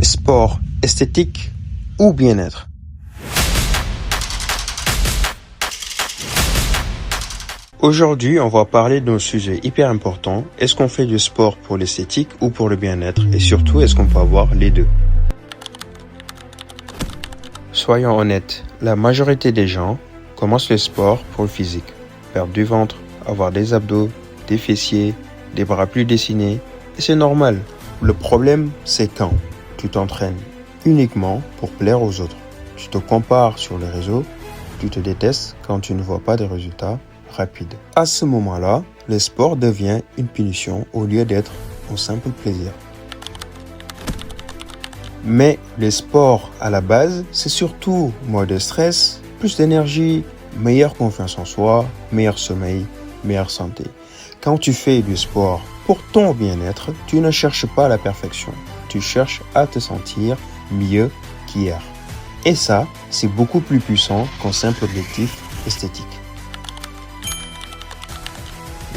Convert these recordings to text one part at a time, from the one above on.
Sport, esthétique ou bien-être? Aujourd'hui, on va parler d'un sujet hyper important. Est-ce qu'on fait du sport pour l'esthétique ou pour le bien-être? Et surtout, est-ce qu'on peut avoir les deux? Soyons honnêtes, la majorité des gens commencent le sport pour le physique. Perdre du ventre, avoir des abdos, des fessiers, des bras plus dessinés. Et c'est normal. Le problème, c'est quand tu t'entraînes uniquement pour plaire aux autres. Tu te compares sur les réseaux, tu te détestes quand tu ne vois pas de résultats rapides. À ce moment-là, le sport devient une punition au lieu d'être un simple plaisir. Mais le sport, à la base, c'est surtout moins de stress, plus d'énergie, meilleure confiance en soi, meilleur sommeil, meilleure santé. Quand tu fais du sport pour ton bien-être, tu ne cherches pas la perfection. Tu cherches à te sentir mieux qu'hier. Et ça, c'est beaucoup plus puissant qu'un simple objectif esthétique.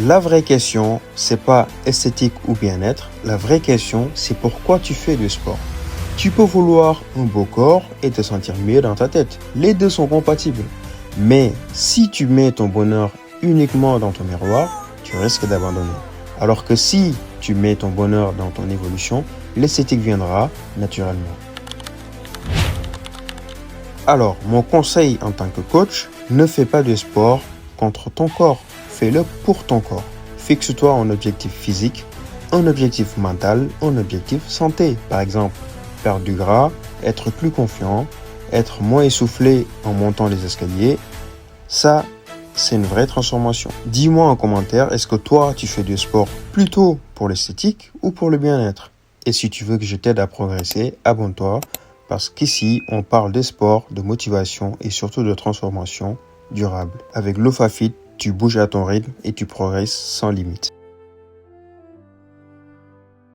La vraie question, c'est pas esthétique ou bien-être. La vraie question, c'est pourquoi tu fais du sport. Tu peux vouloir un beau corps et te sentir mieux dans ta tête. Les deux sont compatibles. Mais si tu mets ton bonheur uniquement dans ton miroir, tu risques d'abandonner. Alors que si tu mets ton bonheur dans ton évolution, l'esthétique viendra naturellement. Alors, mon conseil en tant que coach, ne fais pas de sport contre ton corps. Fais-le pour ton corps. Fixe-toi un objectif physique, un objectif mental, un objectif santé. Par exemple, perdre du gras, être plus confiant, être moins essoufflé en montant les escaliers. Ça, c'est une vraie transformation. Dis-moi en commentaire, est-ce que toi, tu fais du sport plutôt pour l'esthétique ou pour le bien-être? Et si tu veux que je t'aide à progresser, abonne-toi parce qu'ici, on parle de sport, de motivation et surtout de transformation durable. Avec l'OFAFIT, tu bouges à ton rythme et tu progresses sans limite.